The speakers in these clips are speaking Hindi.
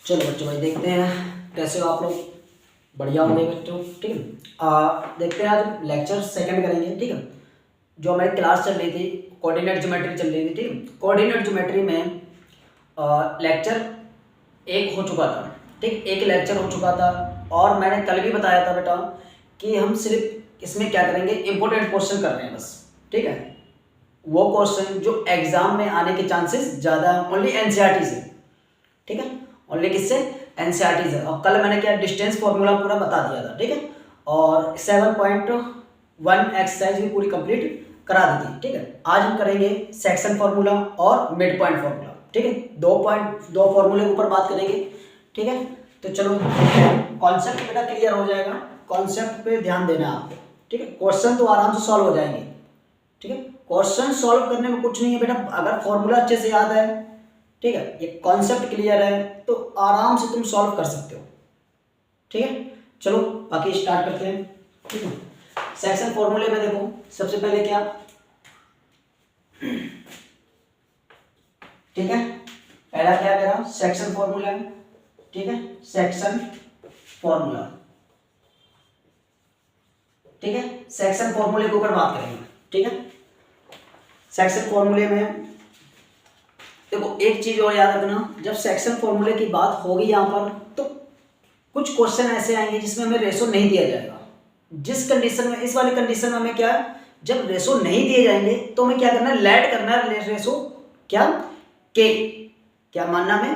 चलो बच्चों भाई देखते हैं कैसे हो आप लोग। बढ़िया होंगे बच्चों, ठीक है। देखते हैं आज लेक्चर सेकंड करेंगे, ठीक है। जो हमारी क्लास चल रही थी कोऑर्डिनेट ज्योमेट्री चल रही थी, ठीक है। कोऑर्डिनेट ज्योमेट्री में लेक्चर एक हो चुका था, ठीक, एक लेक्चर हो चुका था। और मैंने कल भी बताया था बेटा कि हम सिर्फ इसमें क्या करेंगे, इंपॉर्टेंट क्वेश्चन कर रहे हैं बस, ठीक है। वो क्वेश्चन जो एग्जाम में आने के चांसेस ज़्यादा ओनली एनसीईआरटी से, ठीक है, ओनली किससे, एनसीईआरटी से। और कल मैंने क्या डिस्टेंस फॉर्मूला पूरा बता दिया था, ठीक है। और 7.1 एक्सरसाइज भी पूरी कंप्लीट करा दी थी, ठीक है। आज हम करेंगे सेक्शन फार्मूला और मिड पॉइंट फार्मूला, ठीक है। 2 फार्मूले के ऊपर बात करेंगे, ठीक है। तो चलो कॉन्सेप्ट बेटा क्लियर हो जाएगा, कॉन्सेप्ट पे ध्यान देना है आपको, ठीक है। क्वेश्चन तो आराम से सॉल्व हो जाएंगे, ठीक है। क्वेश्चन सॉल्व करने में कुछ नहीं है बेटा, अगर फॉर्मूला अच्छे से याद है, ठीक है, ये कॉन्सेप्ट क्लियर है तो आराम से तुम सॉल्व कर सकते हो, ठीक है। चलो बाकी स्टार्ट करते हैं, ठीक है। सेक्शन फॉर्मूले में देखो सबसे पहले क्या, ठीक है, पहला क्या मेरा सेक्शन फॉर्मूला है, ठीक है, सेक्शन फॉर्मूला, ठीक है। सेक्शन फॉर्मूले के ऊपर बात करेंगे, ठीक है। सेक्शन फॉर्मूले में देखो एक चीज और याद रखना, जब सेक्शन फॉर्मूले की बात होगी यहाँ पर तो कुछ क्वेश्चन ऐसे आएंगे जिसमें हमें रेशो नहीं दिया जाएगा। जिस कंडीशन में, इस वाली कंडीशन में हमें क्या है, जब रेशो नहीं दिए जाएंगे तो हमें क्या करना है, लेट करना है रेशो, क्या के, क्या मानना हमें,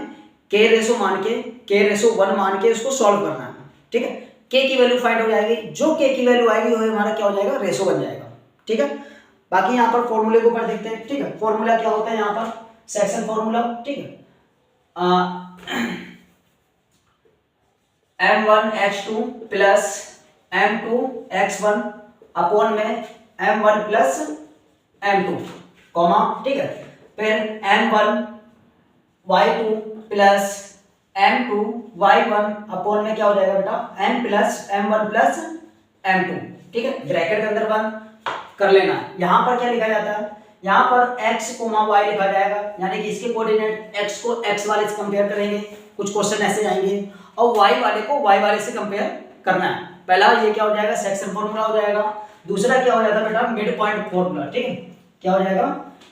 के रेशो मान के रेशो 1 मान के उसको सॉल्व करना है, ठीक है। के की वैल्यू फाइंड हो जाएगी, जो के की वैल्यू आएगी वो हमारा क्या हो जाएगा, रेशो बन जाएगा, ठीक है। बाकी यहाँ पर फॉर्मूले के ऊपर देखते हैं, ठीक है। फॉर्मूला क्या होता है यहाँ पर, सेक्शन फॉर्मूला, ठीक है। m1x2 प्लस m2x1 अपॉन में m1 प्लस m2 कॉमा, ठीक है। फिर m1y2 प्लस m2y1 अपॉन में क्या हो जाएगा बेटा, m plus m1 plus m2, ठीक है। ब्रैकेट के अंदर बंद कर लेना। यहां पर क्या लिखा जाता है, यहाँ पर x y लिखा जाएगा, यानी कि इसके कोऑर्डिनेट x को x वाले से कंपेयर करेंगे, कुछ क्वेश्चन ऐसे आएंगे, और y वाले को y वाले से कंपेयर करना है। पहला ये क्या हो जाएगा, सेक्शन फॉर्मूला हो जाएगा। दूसरा क्या हो जाता है बेटा, मिड पॉइंट फॉर्मूला, ठीक है। क्या हो जाएगा,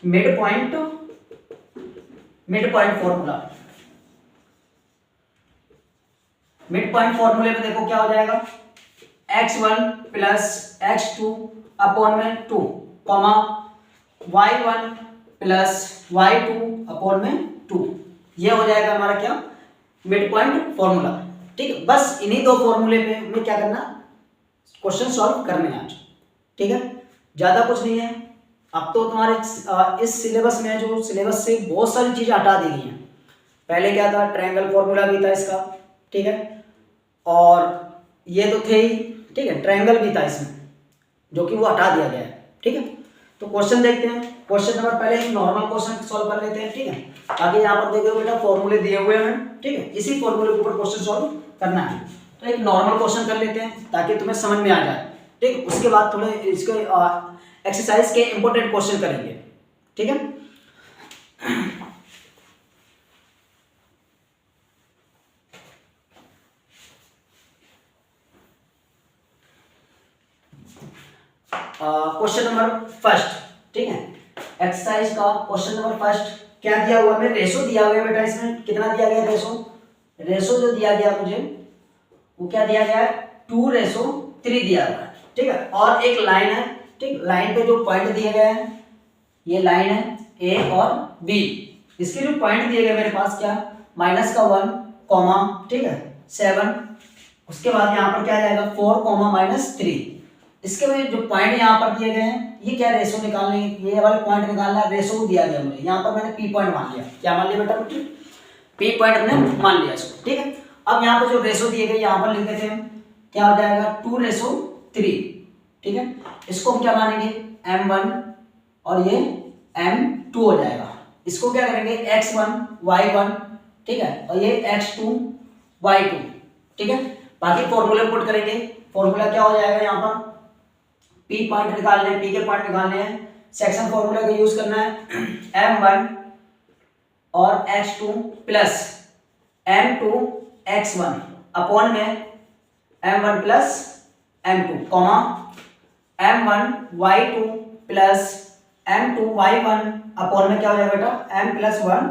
mid point formula. Mid point फॉर्मूले में देखो क्या हो जाएगा, x1 प्लस x2 अपॉन में 2 comma y1 plus y2 upon में 2, ये हो जाएगा हमारा क्या, मिड पॉइंट फॉर्मूला, ठीक है। बस इन्हीं 2 फॉर्मूले पे हमें क्या करना, क्वेश्चन सॉल्व करने हैं आज, ठीक है। ज्यादा कुछ नहीं है। अब तो तुम्हारे इस सिलेबस में, जो सिलेबस से बहुत सारी चीजें हटा दी गई हैं। पहले क्या था, ट्रायंगल फॉर्मूला भी था इसका, ठीक है, और ये तो थे ही, ठीक है, ट्रायंगल भी था इसमें जो कि वो हटा दिया गया है, ठीक है। तो क्वेश्चन देखते हैं। क्वेश्चन नंबर पहले एक नॉर्मल क्वेश्चन सॉल्व कर लेते हैं, ठीक है। आगे यहाँ पर देखो बेटा फॉर्मूले दिए हुए हैं, ठीक है, इसी फॉर्मूले के ऊपर क्वेश्चन सॉल्व करना है। तो एक नॉर्मल क्वेश्चन कर लेते हैं ताकि तुम्हें समझ में आ जाए, ठीक। उसके बाद थोड़े इसके एक्सरसाइज के इंपॉर्टेंट क्वेश्चन करेंगे, ठीक है। क्वेश्चन नंबर फर्स्ट, ठीक है, एक्सरसाइज का क्वेश्चन नंबर फर्स्ट क्या दिया हुआ है, रेशो दिया हुआ है बेटा। इसमें कितना दिया गया रेशो जो दिया गया मुझे वो क्या दिया गया है, 2:3 दिया हुआ है, ठीक है। और एक लाइन है, ठीक, लाइन पे जो पॉइंट दिए गए हैं, ये लाइन है ए और बी। इसके जो पॉइंट दिए गए मेरे पास क्या, -1 कॉमा, ठीक है, 7, उसके बाद यहाँ पर क्या जाएगा 4 कॉमा -3। इसके में जो पॉइंट यहाँ पर दिए गए हैं, ये क्या रेशो निकालने, ये वाले पॉइंट निकालना है, रेशो दिया गया मुझे। यहाँ पर मैंने पी पॉइंट मान लिया, क्या मान लिया बेटा, पी पॉइंट हमने मान लिया इसको, ठीक है। अब यहाँ पर जो रेशो दिए गए यहाँ पर लिख देते हैं, क्या हो जाएगा 2:3, ठीक है। इसको हम क्या मानेंगे, m1 और ये m2 हो जाएगा। इसको क्या करेंगे x1 y1, ठीक है, और ये x2 y2, ठीक है। बाकी फॉर्मूले पुट करेंगे। फॉर्मूला क्या हो जाएगा, यहाँ पर पी पॉइंट निकालने हैं, पी के पॉइंट निकालने हैं, सेक्शन फॉर्मूला का यूज करना है, m1 और x2 plus m2 x1 upon में m1 plus m2 comma m1 y2 plus m2 y1 upon में क्या हो जाएगा बेटा m प्लस 1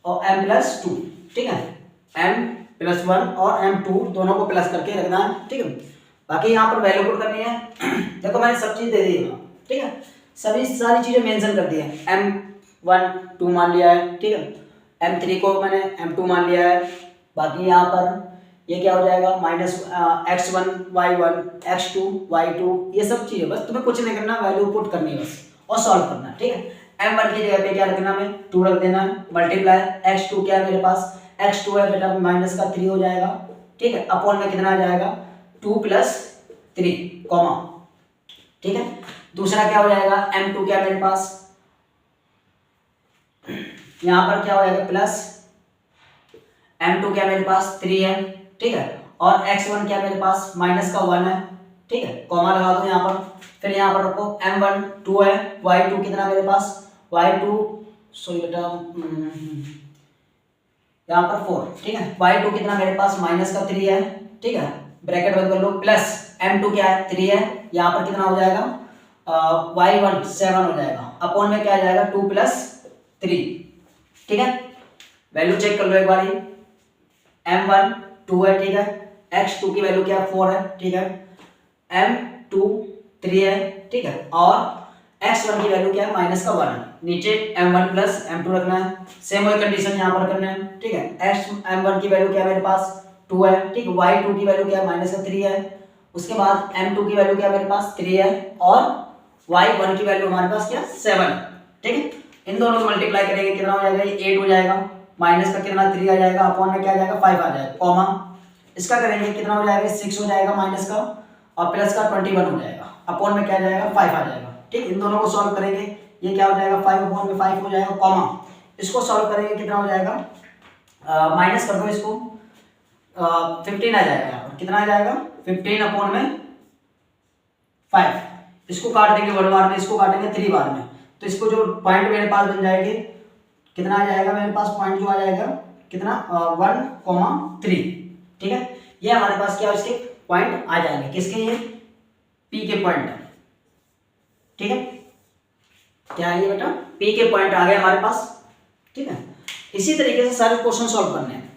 और m प्लस 2, ठीक है, m प्लस 1 और m2 दोनों को प्लस करके रखना है, ठीक है। बाकी यहाँ पर वैल्यू पुट करनी है। देखो मैंने सब चीज दे दी है, ठीक है, सभी सारी चीजें मेंशन कर दी है। m1 2 मान लिया है, ठीक है, m3 को मैंने m2 मान लिया है। बाकी यहाँ पर ये क्या हो जाएगा minus x1 y1 x2 y2, ये सब चीजें बस तुम्हें कुछ नहीं करना, वैल्यू पुट करनी है बस और सॉल्व करना है, ठीक है। m1 की जगह पे क्या रखना है 2 रख देना है, मल्टीप्लाई x2 क्या है मेरे पास x2 है बेटा माइनस का 3 हो जाएगा, ठीक है, अपॉन में कितना आ जाएगा 2 प्लस 3 कॉमा, ठीक है। दूसरा क्या हो जाएगा m2 क्या मेरे पास यहाँ पर क्या हो जाएगा प्लस m2 क्या मेरे पास 3 है, ठीक है, और x1 क्या मेरे पास माइनस का 1 है, ठीक है, कॉमा लगा दो यहाँ पर। फिर यहाँ पर रखो m1 2 है, y2 कितना मेरे पास y2 सॉरी बेटा यहाँ पर 4, ठीक है, y2 कितना मेरे पास माइनस का 3 है, ठीक है, ब्रैकेट बंद कर लो, प्लस m2 क्या है 3 है, यहाँ पर कितना हो जाएगा y1 7 हो जाएगा, अपॉन में क्या आ जाएगा 2 प्लस 3, ठीक है। वैल्यू चेक कर लो एक बार, m1 2 है, ठीक है, x2 की वैल्यू क्या 4 है, ठीक है, m2 3 है, ठीक है, और x1 की वैल्यू क्या है माइनस का 1 है, नीचे m1 प्लस m2 रखना है, सेम वही कंडीशन यहाँ पर करना है, ठीक है। m1 की वैल्यू क्या है मेरे पास 2 है, ठीक है, y2 की वैल्यू क्या है माइनस का 3 है, उसके बाद m2 की वैल्यू क्या मेरे पास 3 है, और y1 की वैल्यू हमारे पास क्या 7 है, ठीक है। इन दोनों को मल्टीप्लाई करेंगे कितना हो जाएगा ये 8 हो जाएगा, माइनस का कितना 3 आ जाएगा, अपॉन में क्या आ जाएगा 5 आ जाएगा, कॉमा इसका करेंगे कितना हो जाएगा 6 हो जाएगा माइनस का, और प्लस का 21 हो जाएगा, अपॉन में क्या आ जाएगा 5 आ जाएगा, ठीक। इन दोनों को सॉल्व करेंगे ये क्या हो जाएगा 5 अपॉन में 5 हो जाएगा, कॉमा इसको सॉल्व करेंगे कितना हो जाएगा माइनस कर दो इसको 15 आ जाएगा, यहाँ पर कितना आ जाएगा 15 अपॉन में 5, इसको काट देंगे 1 बार में, इसको काटेंगे 3 बार में, तो इसको जो पॉइंट मेरे पास बन जाएंगे कितना आ जाएगा मेरे पास पॉइंट जो आ जाएगा कितना 1,3, ठीक है। ये हमारे पास क्या इसके पॉइंट आ जाएंगे, किसके ये P के पॉइंट, ठीक है, क्या है ये बेटा P के पॉइंट आ गए हमारे पास, ठीक है। इसी तरीके से सारे क्वेश्चन सॉल्व करने हैं,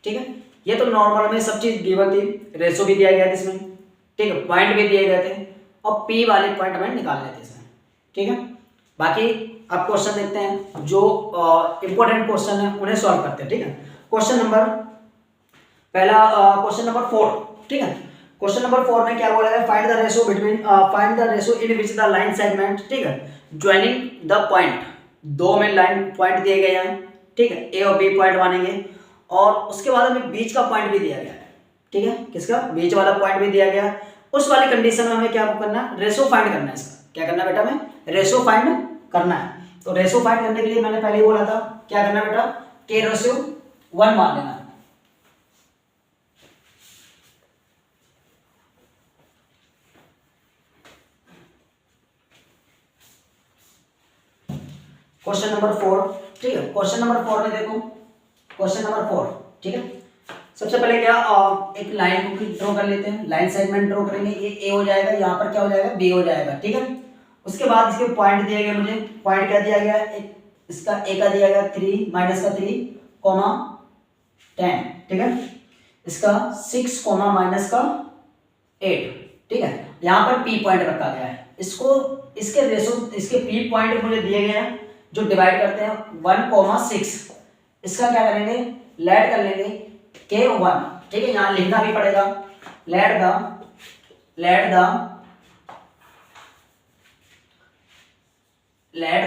ठीक है। ये तो नॉर्मल में सब चीज गिवन थी, रेशो भी दिया गया था इसमें, ठीक है, पॉइंट भी दिए गए थे, और P वाले पॉइंट हमें निकालने थे इसमें, ठीक है। बाकी अब क्वेश्चन देखते हैं, जो इंपॉर्टेंट क्वेश्चन है उन्हें सॉल्व करते हैं, ठीक है। क्वेश्चन नंबर पहला क्वेश्चन नंबर 4, ठीक है। क्वेश्चन नंबर 4 में क्या बोला है find the ratio between find the ratio in which the line segment, ठीक है, ज्वाइनिंग द पॉइंट, दो में लाइन पॉइंट दिए गए हैं, ठीक है, ए और बी पॉइंट मानेंगे, और उसके बाद हमें बीच का पॉइंट भी दिया गया है, ठीक है, किसका बीच वाला पॉइंट भी दिया गया, उस वाली कंडीशन में हमें क्या करना है रेशो फाइंड करना है, इसका क्या करना है बेटा हमें रेशो फाइंड करना है। तो रेशो फाइंड करने के लिए मैंने पहले ही बोला था क्या करना है बेटा k रेशियो 1 मान लेना है, क्वेश्चन नंबर 4, ठीक है। क्वेश्चन नंबर 4 में देखो, क्वेश्चन नंबर 4, ठीक है, सबसे पहले क्या एक लाइन को ड्रॉ कर लेते हैं, लाइन सेगमेंट ड्रॉ करेंगे, ये ए हो जाएगा, यहाँ पर क्या हो जाएगा बी हो जाएगा, ठीक है। उसके बाद इसके पॉइंट दिए गए, मुझे पॉइंट क्या दिया गया है इसका ए का दिया गया 3 माइनस का 3 कॉमा 10, ठीक है, इसका 6 कॉमा माइनस का 8, ठीक है। यहाँ पर पी पॉइंट रखा गया है, इसको इसके रेशो इसके पी पॉइंट मुझे दिए गए हैं जो डिवाइड करते हैं 1,6, इसका क्या करेंगे लेट कर लेंगे K1, ठीक है, यहाँ लिखना भी पड़ेगा लेट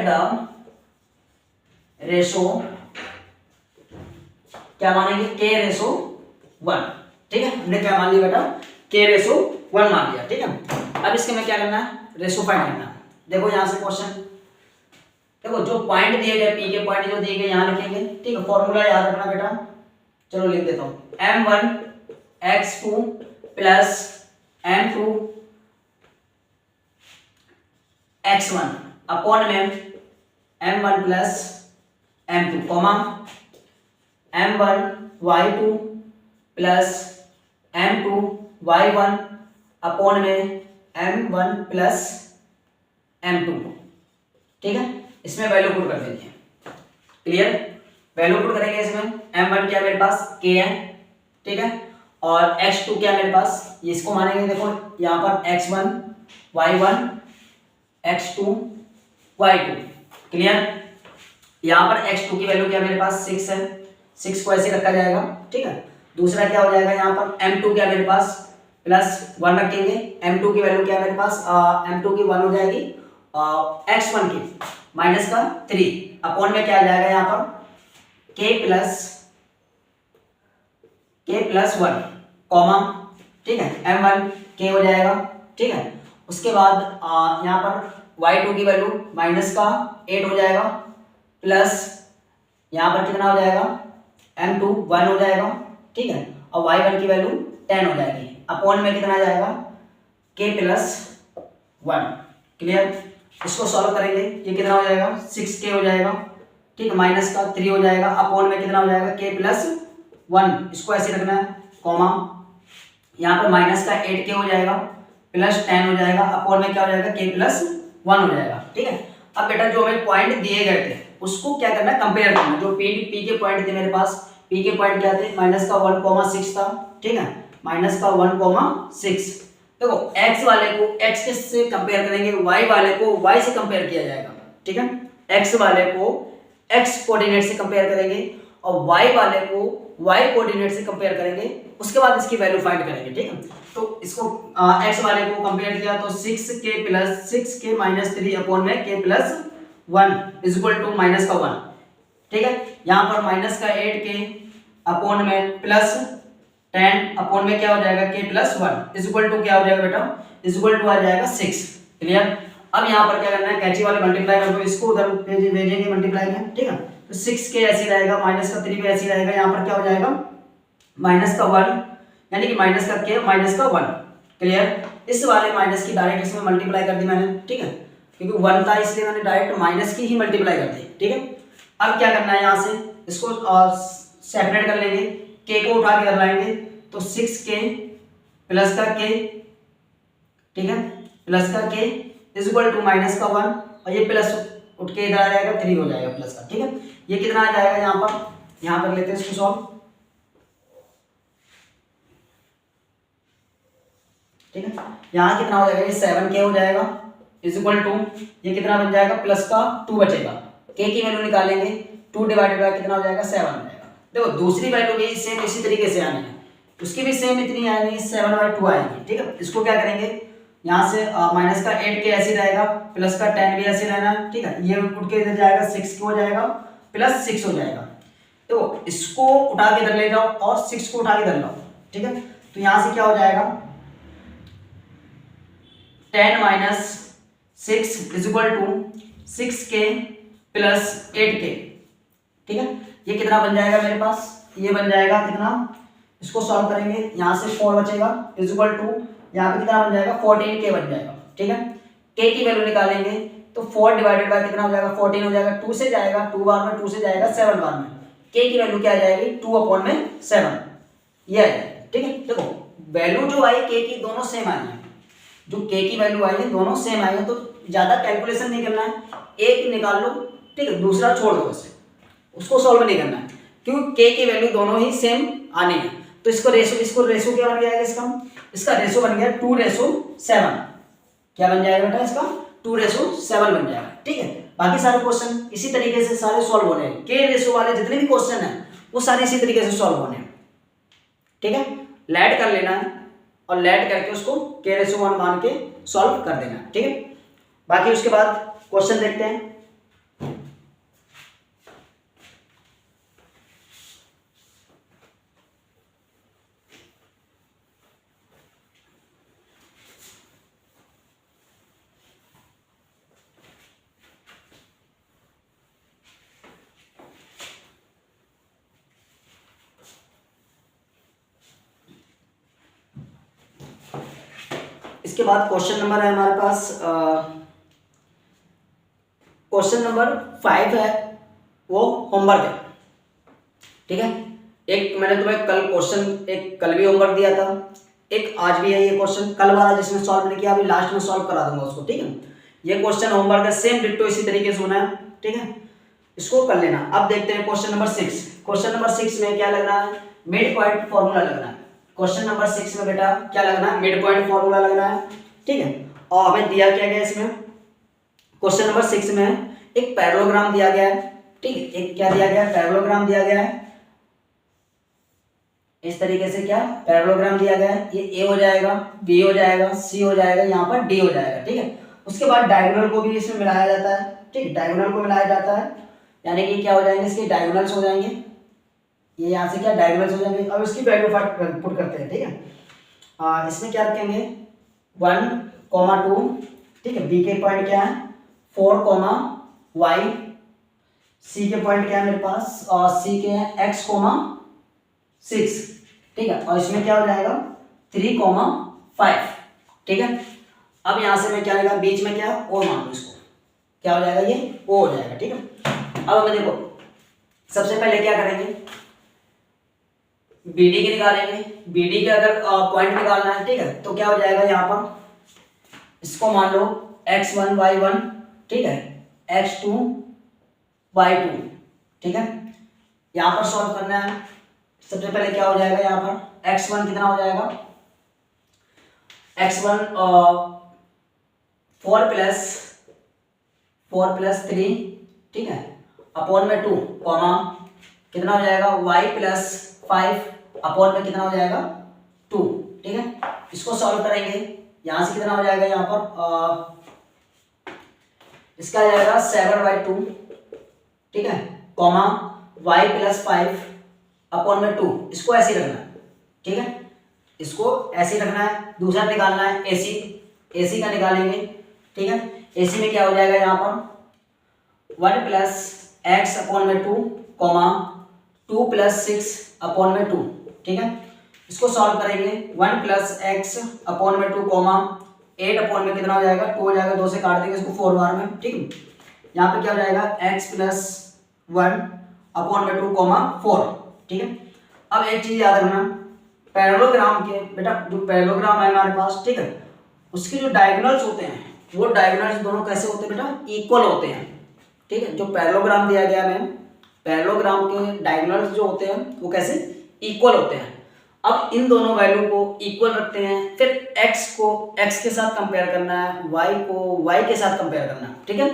द रेशो क्या मानेंगे K रेशो 1, ठीक है, हमने क्या मान लिया बेटा K रेशो 1 मान लिया, ठीक है। अब इसके में क्या करना है रेशो फाइंड करना है। देखो यहां से क्वेश्चन देखो, जो पॉइंट दिए गए पी के पॉइंट जो दिए गए यहां लिखेंगे, ठीक है, फॉर्मूला याद रखना बेटा, चलो लिख देता हूं m1 x2 plus m2 x1 upon में m1 plus m2 comma m1 y2 plus m2 y1 upon में m1 प्लस m2। ठीक है, इसमें वैल्यू पुट कर देते हैं। क्लियर, वैल्यू पुट करेंगे इसमें। m1 क्या मेरे पास k है, ठीक है, और x2 क्या मेरे पास, ये इसको मानेंगे। देखो यहाँ पर x1 y1 x2 y2। Clear, यहाँ पर x2 की वैल्यू क्या मेरे पास 6 है, 6 को ऐसे रखा जाएगा। ठीक है, दूसरा क्या हो जाएगा यहाँ पर m2 क्या मेरे पास प्लस 1 रखेंगे। m2 की वैल्यू क्या मेरे पास m2 की 1 हो जाएगी, x1 की माइनस का 3 अपॉन में क्या आ जाएगा यहाँ पर k प्लस 1 कॉमा। ठीक है, m1 k हो जाएगा। ठीक है, उसके बाद यहाँ पर y2 की वैल्यू माइनस का 8 हो जाएगा, प्लस यहाँ पर कितना हो जाएगा m2 1 हो जाएगा। ठीक है, और y1 की वैल्यू 10 हो जाएगी, अपॉन में कितना आ जाएगा k प्लस 1। क्लियर, इसको सॉल्व करेंगे, ये कितना हो जाएगा 6k हो जाएगा। ठीक है, माइनस का 3 हो जाएगा, अपॉन में कितना हो जाएगा k प्लस 1। इसको ऐसे रखना है कॉमा, यहाँ पर माइनस का 8k हो जाएगा, प्लस 10 हो जाएगा, अपॉन में क्या हो जाएगा k प्लस 1 हो जाएगा। ठीक है, अब बेटा जो हमें पॉइंट दिए गए थे उसको क्या करना है, कंपेयर करना। जो p के पॉइंट थे मेरे पास, p के पॉइंट क्या थे, माइनस का 1,6 था। ठीक है, माइनस का 1,6। देखो x वाले को x से कंपेयर करेंगे, y वाले को y से कंपेयर किया जाएगा। ठीक है, x वाले को x कोऑर्डिनेट से कंपेयर करेंगे और y वाले को y कोऑर्डिनेट से कंपेयर करेंगे, उसके बाद इसकी वैल्यू फाइंड करेंगे। ठीक है, तो इसको x वाले को कंपेयर किया तो 6k plus 6k minus 3 upon में k plus 1 is equal to minus का 1। ठीक है, यहाँ पर माइनस का 8k अपॉन में प्लस 10 अपॉन में क्या हो जाएगा k plus 1 is equal to क्या हो जाएगा बेटा, इज इक्वल टू आ जाएगा 6। क्लियर, अब यहाँ पर क्या करना है, कैंची वाले मल्टीप्लाई कर दो, इसको उधर भेजेंगे मल्टीप्लाई में। ठीक है, तो 6k ऐसे रहेगा, माइनस का 3 भी ऐसे रहेगा, यहाँ पर क्या हो जाएगा माइनस का 1, यानी कि माइनस का k माइनस का 1। क्लियर, इस वाले माइनस की डायरेक्ट इसमें मल्टीप्लाई कर दी मैंने। ठीक है, क्योंकि 1 था इसलिए मैंने डायरेक्ट माइनस की ही मल्टीप्लाई कर दी। ठीक है, अब क्या करना है, यहाँ से इसको सेपरेट कर लेंगे, k को उठा के इधर लाएंगे तो 6k प्लस का k, ठीक है, प्लस का k is equal to minus का 1, और ये प्लस उठ के इधर आ जाएगा 3 हो जाएगा प्लस का। ठीक है, ये कितना आ जाएगा यहाँ पर लेते हैं इसको सॉल्व। ठीक है, यहाँ कितना हो जाएगा, ये 7k हो जाएगा इज इक्वल टू ये कितना बन जाएगा प्लस का 2 बचेगा, k की वैल्यू निकालेंगे, 2 डिवाइडेड बाय कितना हो जाएगा 7 हो जाएगा। देखो दूसरी वैल्यू भी सेम इसी तरीके से आनी है, उसकी भी सेम इतनी आएगी 7/2 आएगी। ठीक है, इसको क्या करेंगे, यहाँ से माइनस का 8k ऐसे रहेगा, प्लस का 10 भी ऐसे रहना है। ठीक है, ये उठ के इधर जाएगा 6 हो जाएगा, प्लस 6 हो जाएगा। तो इसको उठा के इधर ले जाओ और 6 को उठा के इधर लाओ। ठीक है, तो यहाँ से क्या हो जाएगा 10 minus 6 is equal to 6k plus 8k। ठीक है, ये कितना बन जाएगा मेरे पास, ये बन जाएगा कितना, इसको सॉल्व करेंगे, यहाँ से 4 बचेगा इज इक्वल टू यहाँ पे कितना बन जाएगा 14k बन जाएगा। ठीक है, k की वैल्यू निकालेंगे तो 4 डिवाइडेड बाय कितना हो जाएगा 14 हो जाएगा, 2 से जाएगा 2 बार में, 2 से जाएगा 7 बार में, k की वैल्यू क्या आ जाएगी 2/7 ये आ जाएगी। ठीक है, देखो वैल्यू जो आई k की दोनों सेम आई है, जो k की वैल्यू आई है दोनों सेम आई है, तो ज्यादा कैलकुलेशन नहीं करना है, एक निकाल लो। ठीक है, दूसरा छोड़ दो, इसे उसको सॉल्व नहीं करना है क्योंकि k की वैल्यू दोनों ही सेम आनी है। तो इसको रेशो क्या बन जाएगा, इसका रेशो बन गया 2:7। क्या बन जाएगा बेटा, इसका 2:7 बन जाएगा। ठीक है, बाकी सारे क्वेश्चन इसी तरीके से सारे सॉल्व होने हैं, के रेशो वाले जितने भी क्वेश्चन हैं वो सारे इसी तरीके से सॉल्व होने हैं। ठीक है, लेट कर लेना है और लेट करके उसको k/1 मान के सॉल्व कर देना है। ठीक है, बाकी उसके बाद क्वेश्चन देखते हैं। इसके बाद क्वेश्चन नंबर है हमारे पास, क्वेश्चन नंबर 5 है, वो होमवर्क है। ठीक है। एक मैंने तुम्हें कल क्वेश्चन, एक कल भी होमवर्क दिया था, एक आज भी है ये क्वेश्चन, कल वाला जिसमें सॉल्व नहीं किया अभी लास्ट में सॉल्व करा दूंगा उसको, ठीक है। ये क्वेश्चन होमवर्क है, सेम डिट्टो इसी तरीके से होना है, ठीक है, इसको कर लेना। अब देखते हैं क्वेश्चन नंबर 6। क्वेश्चन नंबर 6 में क्या लगना है, मिड पॉइंट फॉर्मूला लगना है। क्वेश्चन नंबर 6 में बेटा क्या लगना है, मिड पॉइंट फॉर्मूला लगना है, ठीक है। और हमें दिया क्या गया इसमें, क्वेश्चन नंबर 6 में एक पैरेललोग्राम दिया गया है, ठीक है, एक क्या दिया गया है, पैरेललोग्राम दिया गया है इस तरीके से, क्या पैरेललोग्राम दिया गया है, ये ए हो जाएगा, बी हो जाएगा, सी हो जाएगा, यहाँ पर डी हो जाएगा, ठीक है। उसके बाद डायगोनल को भी इसमें मिलाया जाता है, ठीक है, डायगोनल को मिलाया जाता है, यानी कि क्या हो जाएंगे, इसके डायगोनल्स हो जाएंगे, ये यहाँ से क्या डायगोनल्स हो जाएंगे। अब इसकी वैल्यू पुट करते हैं, ठीक है। इसमें क्या रखेंगे 1,2, ठीक है, बी के पॉइंट क्या है 4, सी के पॉइंट क्या है मेरे पास, और सी के हैं x, 6, ठीक है, और इसमें क्या हो जाएगा 3, 5, ठीक है। अब यहां से मैं क्या लगा, बीच में क्या ओ मान लो इसको, क्या हो जाएगा ये ओ हो जाएगा, ठीक है। अब हमें देखो सबसे पहले क्या करेंगे, BD की निकालेंगे, BD का अगर पॉइंट निकालना है, ठीक है, तो क्या हो जाएगा यहाँ पर इसको मान लो x1 y1, ठीक है, x2 y2, ठीक है। यहाँ पर सॉल्व करना है, सबसे पहले क्या हो जाएगा यहाँ पर x1 कितना हो जाएगा, x1 4 प्लस 3, ठीक है, अपॉन में 2, कॉमा कितना हो जाएगा y प्लस 5 अपॉन में कितना हो जाएगा 2, ठीक है। इसको सॉल्व करेंगे, यहां से कितना हो जाएगा यहाँ पर इसका आ जाएगा 7/2, ठीक है, कॉमा y प्लस 5 अपॉन में 2, इसको ऐसे रखना है, ठीक है, इसको ऐसे रखना है। दूसरा निकालना है AC का निकालेंगे, ठीक है। AC में क्या हो जाएगा यहाँ पर 1 प्लस x अपॉन में 2, कॉमा 2 प्लस 6 अपॉन में 2, ठीक है। इसको सॉल्व करेंगे 1 प्लस x अपॉन में 2, कॉमा 8 अपॉन में कितना हो जाएगा 2 हो जाएगा, 2 से काट देंगे इसको 4 बार में, ठीक है। यहाँ पे क्या हो जाएगा x प्लस 1 अपॉन में 2, कॉमा 4, ठीक है। अब एक चीज याद रखना, पैरेललोग्राम के बेटा जो पैरेललोग्राम है हमारे पास, ठीक है, उसके जो डायगोनल्स होते हैं वो डायगोनल्स दोनों कैसे होते हैं बेटा, इक्वल होते हैं, ठीक है। जो पैरेललोग्राम दिया गया है, पैरेललोग्राम के डायगोनल्स जो होते हैं वो कैसे इक्वल होते हैं। अब इन दोनों वैल्यू को इक्वल रखते हैं, फिर x को x के साथ कंपेयर करना है, y को y के साथ कंपेयर करना है, ठीक है।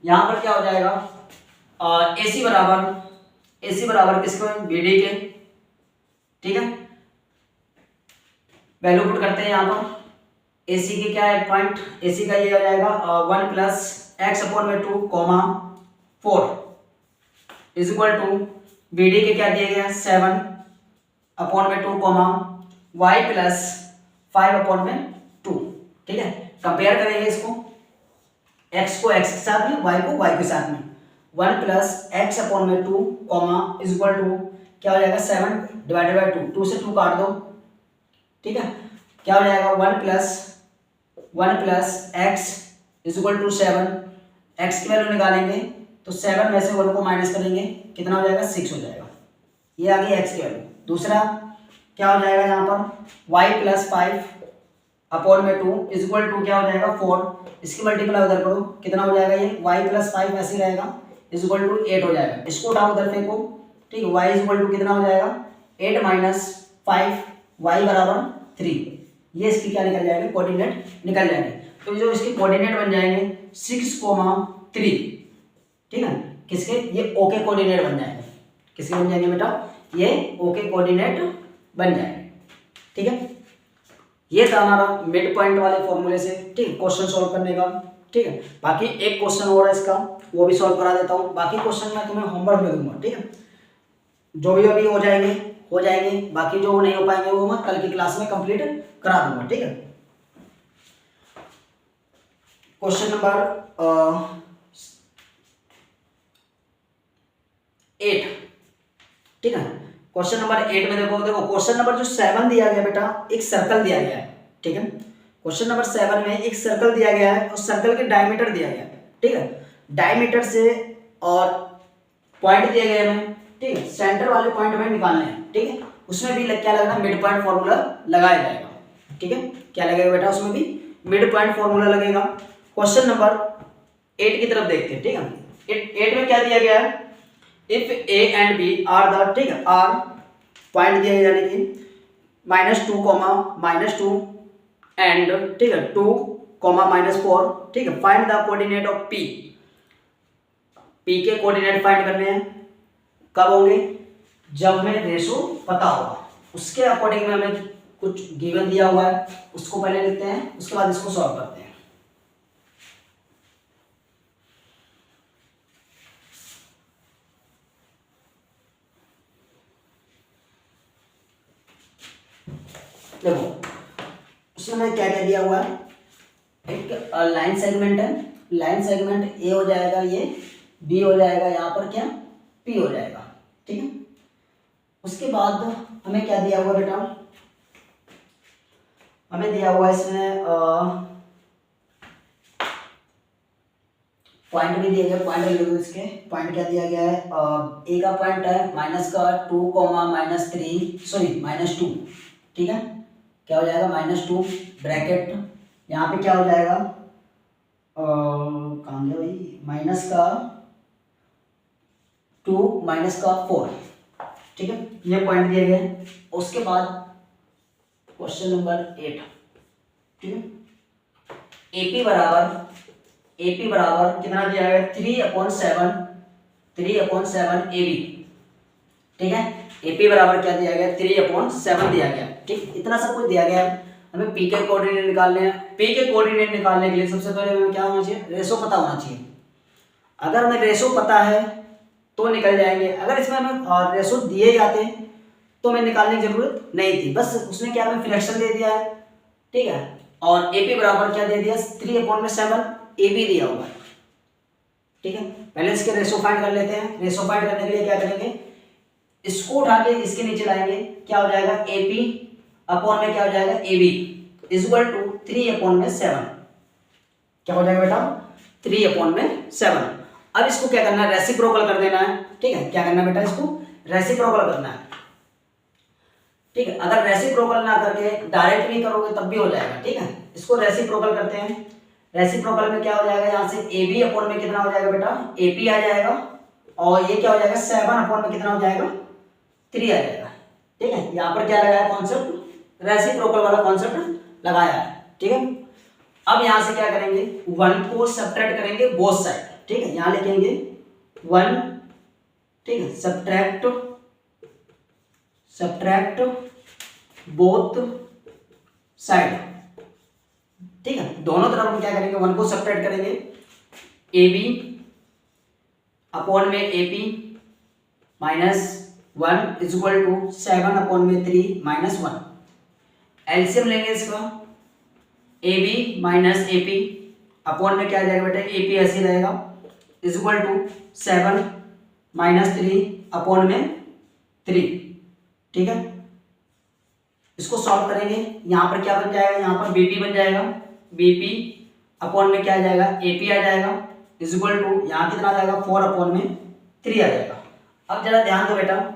यहाँ पर क्या हो जाएगा AC बराबर किसको, BD के, ठीक है। वैल्यू पुट करते हैं यहाँ पर, AC के क्या है पॉइंट, AC का ये हो जाएगा 1 प्लस x अपॉन में 2, comma 4 is equal to BD के क्या दिए गए 7 अपॉन में 2, कॉमा y प्लस 5 अपॉन में 2, ठीक है। कंपेयर करेंगे इसको, x को x के साथ में, y को y के साथ में, 1 प्लस x अपॉन में 2, कॉमा इज इक्वल टू क्या हो जाएगा 7 डिवाइडेड बाई 2, 2 से 2 काट दो, ठीक है। क्या हो जाएगा 1 plus x is equal to 7, x की वैल्यू निकालेंगे तो 7 में से 1 को माइनस करेंगे, कितना हो जाएगा 6 हो जाएगा, ये आ गई x की वैल्यू। दूसरा क्या हो जाएगा यहाँ पर y प्लस 5 अपॉन में 2 इज इक्वल टू क्या हो जाएगा 4, इसकी मल्टीप्लाई उधर करो, कितना हो जाएगा ये y प्लस 5 ऐसे रहेगा इज इक्वल टू 8 हो जाएगा, इसको उठाओ उधर फेंको, ठीक है। y इज इक्वल टू कितना हो जाएगा 8 माइनस 5, y बराबर 3, ये इसकी क्या निकल जाएगी कोऑर्डिनेट निकल जाएंगे। तो जो इसके कोऑर्डिनेट बन जाएंगे 6,3, ठीक है, किसके ये ओके कोऑर्डिनेट बन जाएंगे, किसके बन जाएंगे बेटा ये ओके कोऑर्डिनेट बन जाएंगे, ठीक है। ये था हमारा मिड पॉइंट वाले फॉर्मूले से, ठीक है, क्वेश्चन सॉल्व करने का, ठीक है। बाकी एक क्वेश्चन और है इसका, वो भी सॉल्व करा देता हूँ, बाकी क्वेश्चन मैं तुम्हें होमवर्क में दूंगा, ठीक है। जो भी अभी हो जाएंगे, बाकी जो नहीं हो पाएंगे वो मैं कल की क्लास में कंप्लीट करा दूंगा, ठीक है। क्वेश्चन नंबर 8, ठीक है। क्वेश्चन नंबर 8 में देखो क्वेश्चन नंबर जो 7 दिया गया बेटा, एक सर्कल दिया गया है, ठीक है। क्वेश्चन नंबर 7 में एक सर्कल दिया गया है और सर्कल के डायमीटर दिया गया है, ठीक है। डायमीटर से और पॉइंट दिए गए हमें, ठीक है, सेंटर वाले पॉइंट हमें निकालने हैं, ठीक है। उसमें भी क्या लगना, मिड पॉइंट फॉर्मूला लगाया जाएगा, ठीक है। क्या लगेगा बेटा, उसमें भी मिड पॉइंट फॉर्मूला लगेगा। क्वेश्चन नंबर 8 की तरफ देखते हैं, ठीक है। 8 में क्या दिया गया है, if A and B are the, ठीक है, आर पॉइंट दिया गया, यानी कि -2, -2 एंड, ठीक है, 2, -4, ठीक है। Find the coordinate of P, P के कोऑर्डिनेट फाइंड करने हैं। कब होंगे, जब हमें रेशो पता होगा। उसके अकॉर्डिंग में हमें कुछ गिवन दिया हुआ है, उसको पहले लिखते हैं, उसके बाद इसको सॉल्व करते हैं। देखो उसमें क्या क्या दिया हुआ है, एक लाइन सेगमेंट है, लाइन सेगमेंट ए हो जाएगा, ये बी हो जाएगा, यहाँ पर क्या पी हो जाएगा, ठीक है। उसके बाद हमें क्या दिया हुआ बेटा, हमें दिया हुआ इसमें पॉइंट भी दिए गए, पॉइंट लिख दो इसके। पॉइंट क्या दिया गया है, ए का पॉइंट है -2, -3, सॉरी -2, ठीक है। क्या हो जाएगा, -2 ब्रैकेट, यहाँ पे क्या हो जाएगा, कहाँ गया भाई, -2 -4, ठीक है। ये पॉइंट दिए गए। उसके बाद क्वेश्चन नंबर 8, ठीक है। एपी बराबर कितना दिया गया, 3/7 AB, ठीक है। एपी बराबर क्या दिया गया, 3/7 दिया गया, ठीक। इतना सब कुछ दिया गया है। हमें पी के कोऑर्डिनेट निकालने हैं। पी के कोऑर्डिनेट निकालने के लिए सबसे पहले हमें क्या होना चाहिए, रेशो पता होना चाहिए। अगर हमें रेशो पता है तो निकल जाएंगे। अगर इसमें हमें रेशो दिए जाते तो हमें निकालने की जरूरत नहीं थी, बस उसने क्या हमें फ्रैक्शन दे दिया है, ठीक है। और एपी बराबर क्या दे दिया, 3/7 AB दिया हुआ है, ठीक है। पहले इसके रेशो फाइंड कर लेते हैं। रेशो फाइंड करने के लिए क्या करेंगे, इसको उठा के इसके नीचे लाएंगे, क्या हो जाएगा, AP अपॉन में क्या हो जाएगा, AB इक्वल टू 3/7, क्या हो जाएगा बेटा, 3/7। अब इसको क्या करना है, रेसिप्रोकल कर देना है, ठीक है। क्या करना है बेटा, इसको रेसिप्रोकल करना है, ठीक है। अगर रेसिप्रोकल ना करके डायरेक्ट भी करोगे तब भी हो जाएगा, ठीक है। इसको रेसिप्रोकल करते हैं। रेसिप्रोकल में क्या हो जाएगा, यहाँ से AB अपॉन में कितना हो जाएगा बेटा, AP आ जाएगा, और ये क्या हो जाएगा, 7 अपॉन में कितना हो जाएगा, 3 आ जाएगा, ठीक है। यहाँ पर क्या लगाया कॉन्सेप्ट, रेसिप्रोकल वाला कॉन्सेप्ट लगाया है, ठीक है। अब यहाँ से क्या करेंगे, 1 को सब्ट्रैक्ट करेंगे बोथ साइड, ठीक है। यहाँ लिखेंगे 1, ठीक है, सब्ट्रैक्ट बोथ साइड, ठीक है। दोनों तरफ हम क्या करेंगे, 1 को सब्ट्रैक्ट करेंगे, AB अपॉन में AP -1 इक्वल टू 7 अपॉन में 3 -1। एलसीएम लेंगे इसका, AB माइनस AP अपॉन में क्या आ जाएगा बेटा, AP ऐसे रहेगा, इक्वल टू 7 -3 अपॉन में 3, ठीक है। इसको सॉल्व करेंगे, यहाँ पर क्या बन जाएगा, यहाँ पर BP बन जाएगा, BP अपॉन में क्या आ जाएगा, AP आ जाएगा, इक्वल टू यहाँ कितना आ जाएगा, 4 अपॉन में 3 आ जाएगा। अब जरा ध्यान दो बेटा,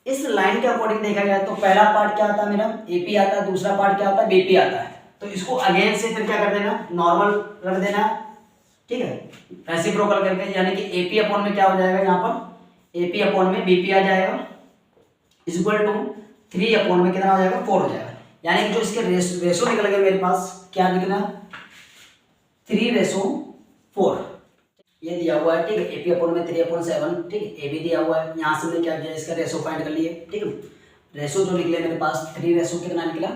इस लाइन के अकॉर्डिंग देखा जाए तो पहला पार्ट क्या आता है मेरा, AP आता है, दूसरा पार्ट क्या आता है, BP आता है। तो इसको अगेन से फिर क्या कर देना, नॉर्मल रख देना, ठीक है, रेसिप्रोकल करके, यानी कि AP अपॉन में क्या हो जाएगा, यहाँ पर AP अपॉन में BP आ जाएगा, इक्वल टू 3 अपॉन में कितना हो जाएगा, 4 हो जाएगा। यानी कि जो इसके रेशो निकल गए मेरे पास, क्या निकला, 3:4 ये दिया हुआ है, ठीक है। AP अपॉन में 3/7, ठीक है, AB दिया हुआ है। यहाँ से मैंने क्या किया, इसका रेशो फाइंड कर लिए, ठीक है। रेशो जो निकले मेरे पास 3 कितना निकला,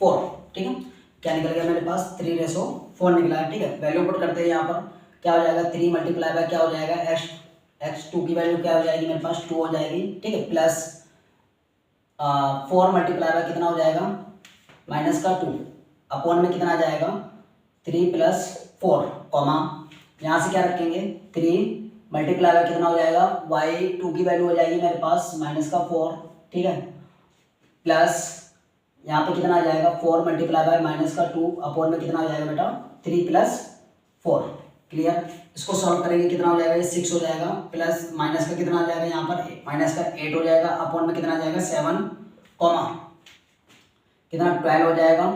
4, ठीक है। क्या निकल गया मेरे पास, 3:4 निकला है, ठीक है। वैल्यू पुट करते हैं, यहाँ पर क्या हो जाएगा, 3 मल्टीप्लाई बाय क्या हो जाएगा, x2 की वैल्यू क्या हो जाएगी मेरे पास, 2 हो जाएगी, ठीक है, प्लस 4 मल्टीप्लाई बाय कितना हो जाएगा, -2 अपॉन में कितना आ जाएगा, 3 + 4 कॉमा, यहाँ से क्या रखेंगे, 3 मल्टीप्लाई बाय कितना हो जाएगा, y2 की वैल्यू हो जाएगी मेरे पास -4, ठीक है, प्लस यहाँ पे कितना आ जाएगा, 4 मल्टीप्लाई बाय -2 अपॉन में कितना आ जाएगा बेटा, 3 + 4, क्लियर। इसको सॉल्व करेंगे कितना हो जाएगा, ये 6 हो जाएगा, प्लस माइनस का कितना आ जाएगा यहाँ पर, माइनस का 8 हो जाएगा, अपॉन में कितना आ जाएगा 7 कॉमा कितना 12 हो जाएगा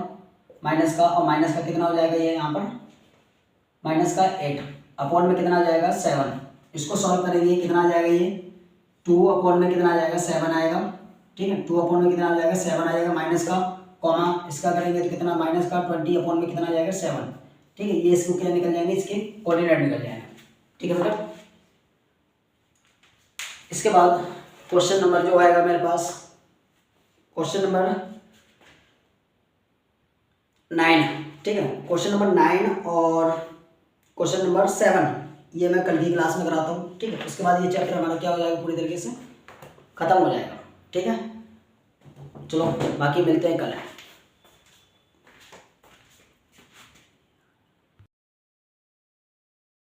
माइनस का, और माइनस का कितना हो जाएगा ये यहाँ पर माइनस का 8 अपॉन में कितना आ जाएगा 7। इसको सॉल्व करेंगे कितना आ जाएगा ये 2 अपॉन में कितना आ जाएगा 7 आएगा, ठीक है। 2 अपॉन में कितना आ जाएगा 7 आ जाएगा माइनस का, कॉमा इसका करेंगे तो कितना माइनस का 20 अपॉन में कितना आ जाएगा 7, ठीक है। ये इसको क्या निकल जाएंगे, इसके कोऑर्डिनेट निकल जाएंगे, ठीक है बेटा। इसके बाद क्वेश्चन नंबर जो आएगा मेरे पास, क्वेश्चन नंबर 9, ठीक है। क्वेश्चन नंबर 9 और क्वेश्चन नंबर 7 ये मैं कल की क्लास में कराता हूँ, ठीक है। उसके बाद ये चैप्टर हमारा क्या हो जाएगा, पूरी तरीके से खत्म हो जाएगा, ठीक है। चलो बाकी मिलते हैं कल।